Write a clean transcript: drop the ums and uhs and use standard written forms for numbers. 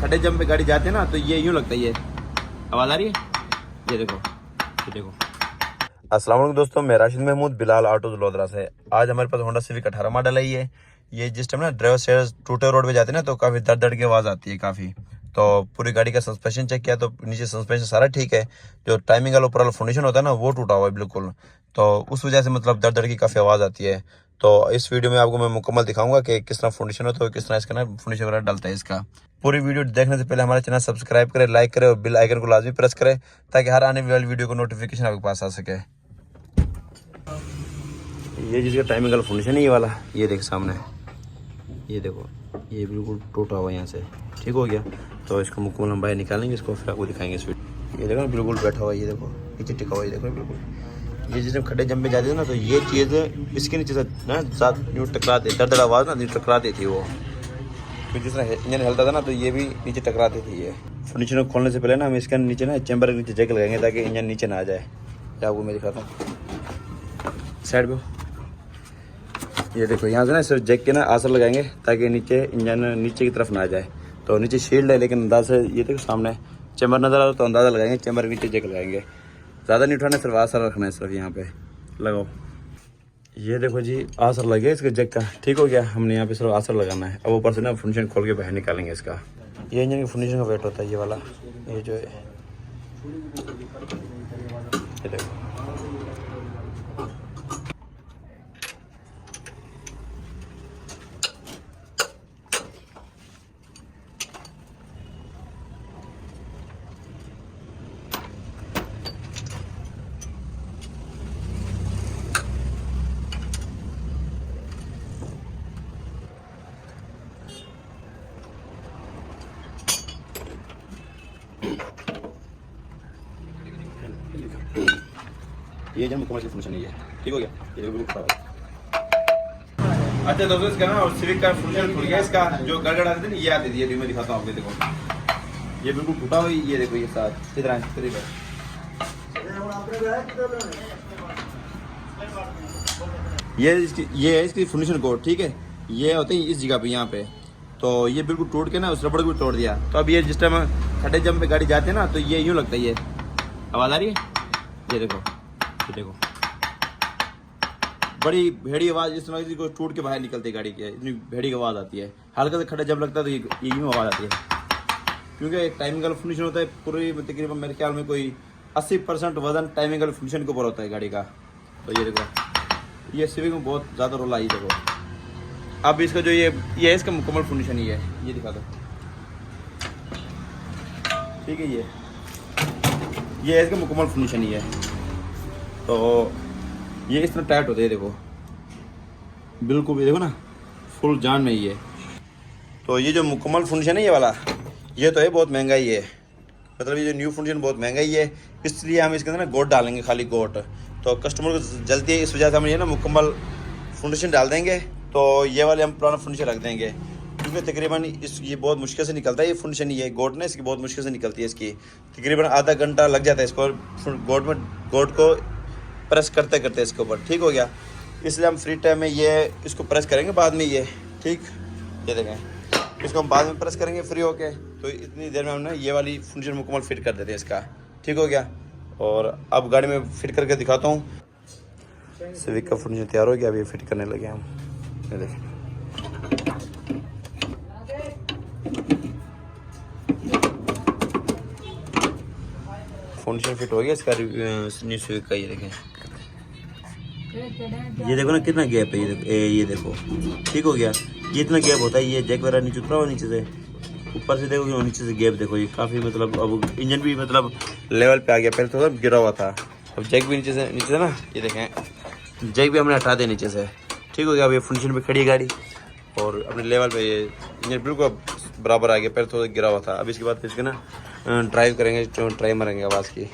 खड्डे जम पे गाड़ी जाते हैं ना तो ये यूँ लगता है। ये आवाज़ आ रही है, ये देखो, ये देखो। अस्सलाम वालेकुम दोस्तों, मैं राशिद महमूद बिलाल ऑटो लोधरा से। आज हमारे पास होंडा सिविक 18 मॉडल है। ये जिस टाइम ना ड्राइवर से टूटे रोड पे जाते हैं ना तो काफ़ी दर्द दर्द की आवाज़ आती है काफ़ी। तो पूरी गाड़ी का सस्पेंशन चेक किया तो नीचे सस्पेंशन सारा ठीक है, जो टाइमिंग वाला ऊपर वाला फाउंडेशन होता है ना वो टूटा हुआ है बिल्कुल। तो उस वजह से मतलब दर्द दर्द की काफ़ी आवाज़ आती है। तो इस वीडियो में आपको मैं मुकम्मल दिखाऊंगा कि किस तरह फाउंडेशन होता है, किस तरह इसका ना फाउंडेशन वगैरह डलता है इसका। पूरी वीडियो देखने से पहले हमारा चैनल सब्सक्राइब करें, लाइक करें और बेल आइकन को लाजमी प्रेस करें ताकि हर आने वाली वीडियो को नोटिफिकेशन आपके पास आ सके। ये जिसका टाइमिंग वाला फाउंडेशन है ये वाला, ये देख सामने, ये देखो, ये बिल्कुल टूटा हुआ यहाँ से ठीक हो गया। तो इसको मुकम्मल हम बाहर निकालेंगे, इसको फिर आपको दिखाएंगे इस वीडियो। ये देखो ना बिल्कुल बैठा हुआ है, ये देखो नीचे टिका हुआ है, ये देखो बिल्कुल। ये जिसमें खड्डे जम पे जाते थे ना तो ये चीज़ इसके नीचे से ना साथ न्यू टकराते, दर्द आवाज़ ना न्यू टकराती थी वो, फिर जिस तरह इंजन हिलता था ना तो ये भी नीचे टकराती थी। ये फर्नीचर को खोलने से पहले ना हम इसके नीचे ना चैम्बर के नीचे जैक लगाएंगे ताकि इंजन नीचे ना आ जाए। क्या आपको मैं दिखाता हूँ साइड पे, ये देखो यहाँ से ना सिर्फ जैक के ना आसर लगाएंगे ताकि नीचे इंजन नीचे की तरफ ना आ जाए। तो नीचे शील्ड है लेकिन अंदाज़ से ये देखो सामने चैम्बर नज़र आ रहा तो अंदाज़ा लगाएंगे, चैम्बर के नीचे जैक लगाएंगे। ज़्यादा नहीं उठाना, सिर्फ आसर रखना है, सिर्फ यहाँ पे लगाओ। ये देखो जी आसर लग गया इसका जैक का, ठीक हो गया। हमने यहाँ पे सिर्फ आसर लगाना है। अब ऊपर से ना फंक्शन खोल के बाहर निकालेंगे इसका। ये इंजन की फंक्शन का वेट होता है ये वाला, ये जो है, ये देखो। ये जो मुकम्मल फंक्शन है, ठीक हो गया। ये बिल्कुल खराब है। अच्छा दोस्तों, इसका ना और सिविक का फंक्शन खुल गया। इसका जो गड़गड़ आते थे ना ये आते थे, ये मैं दिखाता हूँ आपको। देखो ये बिल्कुल टूटा हुआ, ये देखो ये साथ इधर ये है इसकी फंक्शन कोड, ठीक है। ये होते हैं इस जगह पे, यहाँ पे। तो ये बिल्कुल टूट के ना उस रबड़ को तोड़ दिया। तो अब ये जिस टाइम खड्डे जम पे गाड़ी जाते हैं ना तो ये यूँ लगता है। ये आवाज़ आ रही है, ये देखो, ये देखो, बड़ी भेड़ी आवाज़ इस तरह को टूट के बाहर निकलती है गाड़ी की, इतनी भेड़ी आवाज़ आती है। हल्का से खड्डा जब लगता है तो ये यूँ आवाज़ आती है, क्योंकि टाइमिंग का फंक्शन होता है। पूरी तकरीबन मेरे ख्याल में कोई 80% वजन टाइमिंग का फंक्शन के ऊपर होता है गाड़ी का। तो ये देखो, ये सिविक में बहुत ज़्यादा रोल आई। देखो अब इसका जो ये है इसका मुकम्मल फंक्शन ही है, ये दिखा दो, ठीक है। ये है इसका मुकम्मल फंक्शन ही है। तो ये इस तरह टाइट होते हैं, देखो बिल्कुल भी, देखो ना फुल जान में ही है। तो ये जो मुकम्मल फंक्शन है ये वाला, ये तो है बहुत महंगा ही है। मतलब ये जो न्यू फंक्शन बहुत महंगा ही है, इसलिए हम इसके अंदर ना गोट डालेंगे, खाली गोट। तो कस्टमर को जल्दी है, इस वजह से हम ये ना मुकम्मल फंक्शन डाल देंगे। तो ये वाले हम पुराना फंक्शन रख देंगे, क्योंकि तकरीबन ये बहुत मुश्किल से निकलता है। ये फंक्शन, ये गोट ना इसकी बहुत मुश्किल से निकलती है। इसकी तकरीबन आधा घंटा लग जाता है इसको गोट को प्रेस करते करते इसके ऊपर, ठीक हो गया। इसलिए हम फ्री टाइम में ये इसको प्रेस करेंगे बाद में, ये ठीक। ये देखें, इसको हम बाद में प्रेस करेंगे फ्री होके। तो इतनी देर में हमने ये वाली फंक्शन मुकम्मल फिट कर देते हैं इसका, ठीक हो गया। और अब गाड़ी में फिट करके दिखाता हूँ। सिविक का फंक्शन तैयार हो गया, अभी फिट करने लगे हम। ये देखें, फंक्शन फिट हो गया इसका न्यू सिविक का। ये देखें, ये देखो ना कितना गैप है, ये देखो ठीक हो गया। ये इतना गैप होता है, ये जैक वगैरह नीचे उतरा हुआ नीचे से, ऊपर से देखो नीचे से गैप देखो, ये काफ़ी मतलब अब इंजन भी मतलब लेवल पे आ गया। पहले थोड़ा गिरा हुआ था, अब जैक भी नीचे से ना, ये देखें जैक भी हमने हटा दिया नीचे से, ठीक हो गया। अब ये फंक्शन पे खड़ी है गाड़ी और अपने लेवल पे ये इंजन बिल्कुल बराबर आ गया। पहले थोड़ा गिरा हुआ था। अब इसके बाद इसके ना ड्राइव करेंगे, ट्राई मारेंगे आवाज़ की।